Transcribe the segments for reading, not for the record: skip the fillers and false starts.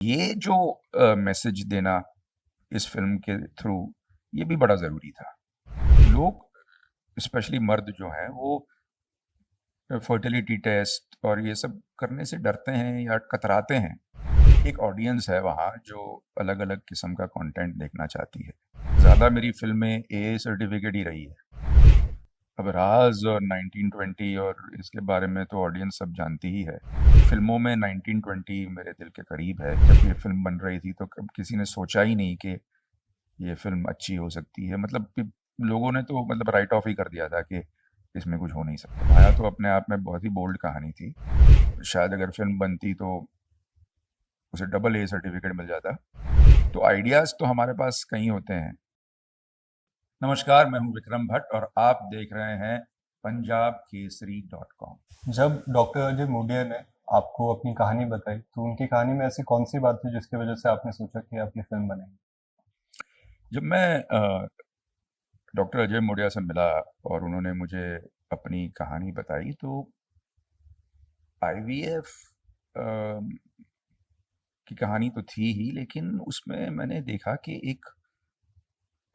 ये जो मैसेज देना इस फ़िल्म के थ्रू, ये भी बड़ा ज़रूरी था। लोग स्पेशली मर्द जो हैं वो फर्टिलिटी टेस्ट और ये सब करने से डरते हैं या कतराते हैं। एक ऑडियंस है वहाँ जो अलग-अलग किस्म का कंटेंट देखना चाहती है। ज़्यादा मेरी फ़िल्में एए सर्टिफ़िकेट ही रही है। अब राज़ और 1920 और इसके बारे में तो ऑडियंस सब जानती ही है। फ़िल्मों में 1920 मेरे दिल के करीब है। जब ये फ़िल्म बन रही थी तो कब किसी ने सोचा ही नहीं कि ये फ़िल्म अच्छी हो सकती है। मतलब कि लोगों ने तो मतलब राइट ऑफ ही कर दिया था कि इसमें कुछ हो नहीं सकता। माया तो अपने आप में बहुत ही बोल्ड कहानी थी। शायद अगर फ़िल्म बनती तो उसे डबल ए सर्टिफ़िकेट मिल जाता। तो आइडियाज़ तो हमारे पास कई होते हैं। नमस्कार, मैं हूँ विक्रम भट्ट और आप देख रहे हैं पंजाबकेसरी.com। जब डॉक्टर अजय मोडिया ने आपको अपनी कहानी बताई तो उनकी कहानी में ऐसी कौन सी बात थी जिसकी वजह से आपने सोचा कि आप ये फिल्म बनाएंगे? जब मैं डॉक्टर अजय मोडिया से मिला और उन्होंने मुझे अपनी कहानी बताई तो आईवीएफ की कहानी तो थी ही, लेकिन उसमें मैंने देखा कि एक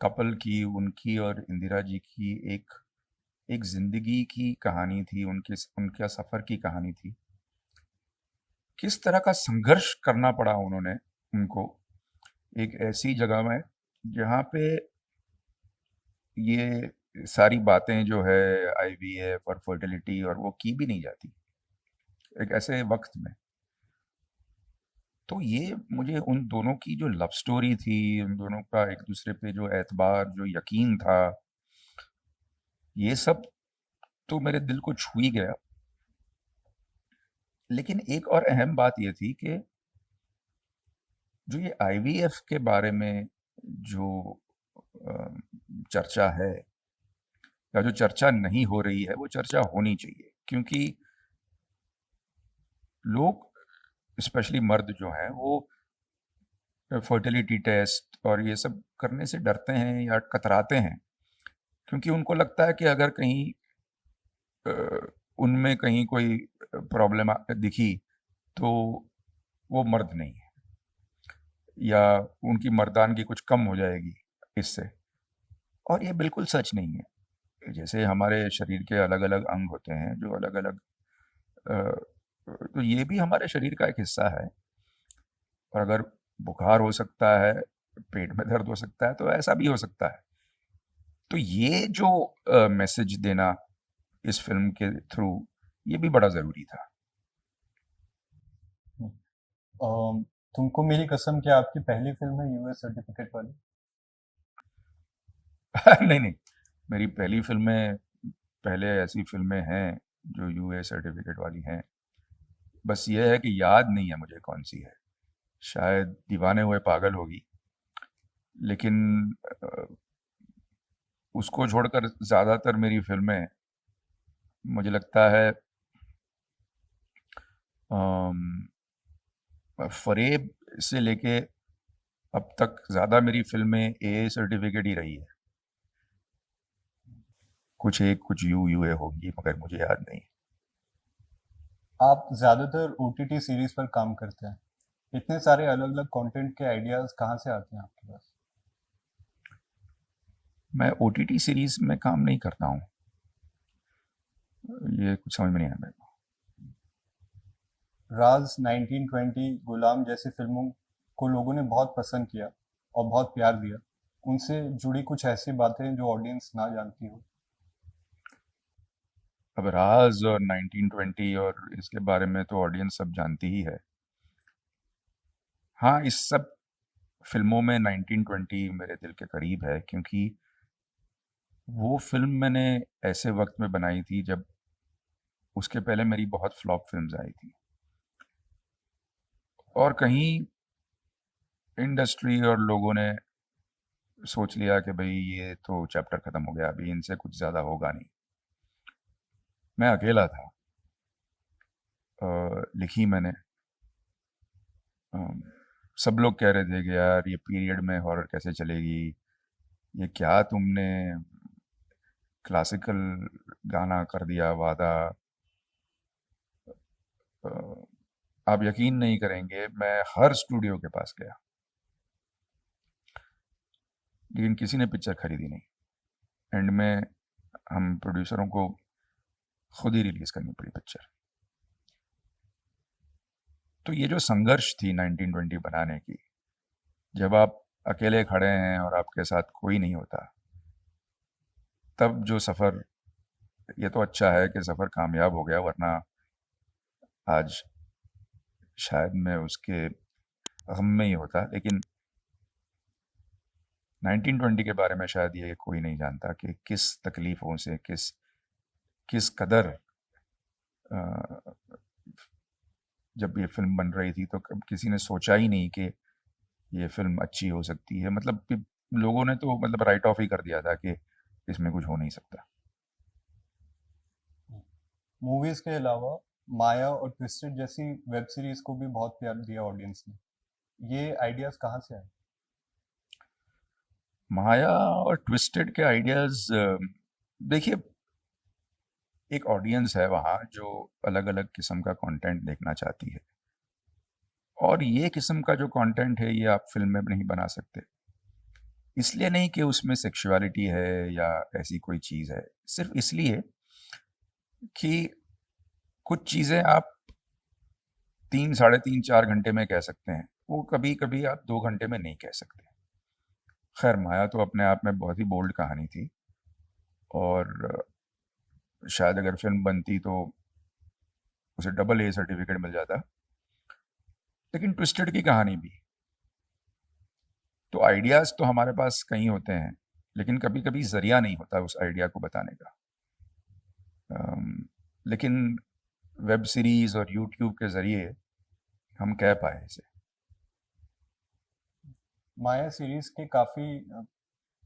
कपल की, उनकी और इंदिरा जी की एक एक ज़िंदगी की कहानी थी, उनका सफ़र की कहानी थी। किस तरह का संघर्ष करना पड़ा उन्होंने उनको एक ऐसी जगह में जहाँ पे ये सारी बातें जो है आईवीएफ और फर्टिलिटी और वो की भी नहीं जाती, एक ऐसे वक़्त में। तो ये मुझे उन दोनों की जो लव स्टोरी थी, उन दोनों का एक-दूसरे पे जो एतबार, जो यकीन था, ये सब तो मेरे दिल को छू ही गया। लेकिन एक और अहम बात ये थी कि जो ये आईवीएफ के बारे में जो अ, चर्चा है या जो चर्चा नहीं हो रही है, वो चर्चा होनी चाहिए। क्योंकि लोग स्पेशली मर्द जो हैं वो फर्टिलिटी टेस्ट और ये सब करने से डरते हैं या कतराते हैं, क्योंकि उनको लगता है कि अगर कहीं अ, उनमें कहीं कोई प्रॉब्लम दिखी तो वो मर्द नहीं है या उनकी मर्दानगी कुछ कम हो जाएगी इससे। और ये बिल्कुल सच नहीं है। जैसे हमारे शरीर के अलग-अलग अंग होते हैं जो अलग-अलग तो ये भी हमारे शरीर का एक हिस्सा है। और अगर बुखार हो सकता है, पेट में दर्द हो सकता है, तो ऐसा भी हो सकता है। तो ये जो मैसेज देना इस फ़िल्म के थ्रू, ये भी बड़ा ज़रूरी था। अम, तुमको मेरी कसम क्या आपकी पहली फिल्म है यूएस सर्टिफिकेट वाली? नहीं, नहीं, मेरी पहली फ़िल्में पहले ऐसी फ़िल्में हैं, जो यूए सर्टिफ़िकेट वाली हैं। बस ये है कि याद नहीं है मुझे कौन-सी है। शायद दीवाने हुए पागल होगी, लेकिन अ, उसको छोड़कर ज़्यादातर मेरी फ़िल्में मुझे लगता है अम, फ़रेब से लेके अब तक ज़्यादा मेरी फ़िल्में एए सर्टिफ़िकेट ही रही है। कुछ एक, कुछ यूए होंगी मगर मुझे याद नहीं। आप ज्यादातर ओटीटी सीरीज पर काम करते हैं। इतने सारे अलग अलग कंटेंट के आइडियाज कहाँ से आते हैं आपके पास? मैं ओटीटी सीरीज़ में काम नहीं करता हूँ। ये कुछ समझ में नहीं आया मेरे को। राज 1920 गुलाम जैसी फिल्मों को लोगों ने बहुत पसंद किया और बहुत प्यार दिया। उनसे जुड़ी कुछ ऐसी बातें जो ऑडियंस ना जानती हो। अब राज़ और 1920 और इसके बारे में तो ऑडियंस सब जानती ही है। हाँ, इस सब फ़िल्मों में 1920 मेरे दिल के करीब है, क्योंकि वो फ़िल्म मैंने ऐसे वक़्त में बनाई थी जब उसके पहले मेरी बहुत फ्लॉप फ़िल्म्स आई थी। और कहीं इंडस्ट्री और लोगों ने सोच लिया कि भई ये तो चैप्टर ख़त्म हो गया, अभी इनसे कुछ ज़्यादा होगा नहीं। मैं अकेला था। लिखी मैंने। अम, सब लोग कह रहे थे कि यार ये पीरियड में हॉरर कैसे चलेगी? ये क्या तुमने क्लासिकल गाना कर दिया वादा। आप यकीन नहीं करेंगे, मैं हर स्टूडियो के पास गया, लेकिन किसी ने पिक्चर खरीदी नहीं। एंड में हम प्रोड्यूसरों को खुद ही रिलीज़ करनी पड़ी पिक्चर। तो ये जो संघर्ष थी 1920 बनाने की, जब आप अकेले खड़े हैं और आपके साथ कोई नहीं होता, तब जो सफ़र, ये तो अच्छा है कि सफ़र कामयाब हो गया, वरना आज शायद मैं उसके गम में ही होता। लेकिन 1920 के बारे में शायद ये कोई नहीं जानता कि किस तकलीफ़ों से, किस किस कदर अ, जब ये फ़िल्म बन रही थी तो कब किसी ने सोचा ही नहीं कि ये फ़िल्म अच्छी हो सकती है। मतलब कि लोगों ने तो मतलब राइट ऑफ ही कर दिया था कि इसमें कुछ हो नहीं सकता। मूवीज के अलावा माया और ट्विस्टेड जैसी वेब सीरीज को भी बहुत प्यार दिया ऑडियंस ने। ये आइडियाज कहाँ से आए? माया और ट्विस्टेड के आइडियाज़, देखिए, एक ऑडियंस है वहाँ जो अलग-अलग किस्म का कंटेंट देखना चाहती है, और ये किस्म का जो कंटेंट है ये आप फ़िल्म में नहीं बना सकते। इसलिए नहीं कि उसमें सेक्सुअलिटी है या ऐसी कोई चीज़ है, सिर्फ़ इसलिए कि कुछ चीज़ें आप 3 साढ़े 3 4 घंटे में कह सकते हैं, वो कभी-कभी आप 2 घंटे में नहीं कह सकते। ख़ैर, माया तो अपने आप में बहुत ही बोल्ड कहानी थी, और शायद अगर फ़िल्म बनती तो उसे डबल ए सर्टिफ़िकेट मिल जाता। लेकिन ट्विस्टेड की कहानी भी, तो आइडियाज़ तो हमारे पास कई होते हैं, लेकिन कभी-कभी ज़रिया नहीं होता उस आइडिया को बताने का। लेकिन वेब सीरीज़ और यूट्यूब के ज़रिए हम कह पाए इसे। माया सीरीज के काफी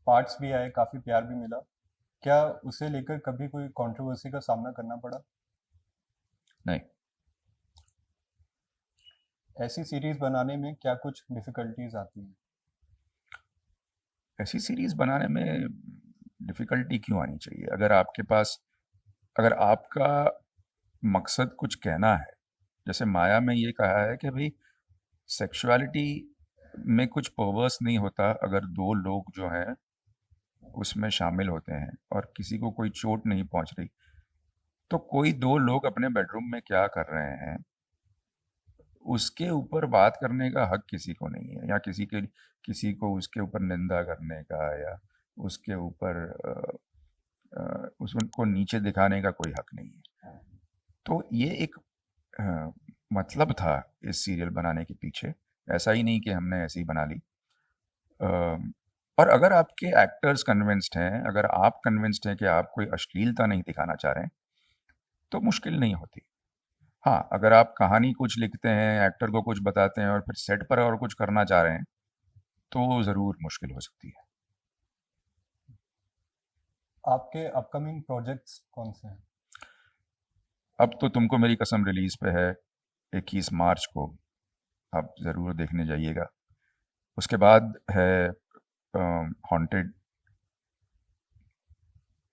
पार्ट्स भी आए, काफी प्यार भी मिला। क्या उसे लेकर कभी कोई कंट्रोवर्सी का सामना करना पड़ा? नहीं, ऐसी सीरीज बनाने में क्या कुछ डिफिकल्टीज आती हैं? ऐसी सीरीज़ बनाने में डिफ़िकल्टी क्यों आनी चाहिए? अगर आपका मकसद कुछ कहना है, जैसे माया में ये कहा है कि भई सेक्सुअलिटी में कुछ पर्वर्स नहीं होता अगर 2 लोग जो हैं उसमें शामिल होते हैं और किसी को कोई चोट नहीं पहुँच रही। तो कोई 2 लोग अपने बेडरूम में क्या कर रहे हैं, उसके ऊपर बात करने का हक किसी को नहीं है, या किसी को उसके ऊपर निंदा करने का, या उसके ऊपर उसको नीचे दिखाने का कोई हक नहीं है। तो ये एक अ, मतलब था इस सीरियल बनाने के पीछे, ऐसा ही नहीं कि हमने ऐसे ही बना ली। और अगर आपके एक्टर्स कन्विंस्ड हैं, अगर आप कन्विंस्ड हैं कि आप कोई अश्लीलता नहीं दिखाना चाह रहे हैं, तो मुश्किल नहीं होती। हाँ, अगर आप कहानी कुछ लिखते हैं, एक्टर को कुछ बताते हैं और फिर सेट पर और कुछ करना चाह रहे हैं, तो ज़रूर मुश्किल हो सकती है। आपके अपकमिंग प्रोजेक्ट्स कौन से हैं? अब तो तुमको मेरी कसम रिलीज़ पे है 21 मार्च को, आप ज़रूर देखने जाइएगा। उसके बाद है हॉन्टेड,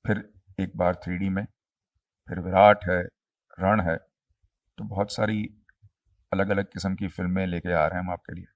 फिर एक बार 3D में, फिर विराट है, रण है, तो बहुत सारी अलग-अलग किस्म की फ़िल्में लेके आ रहे हैं हम आपके लिए।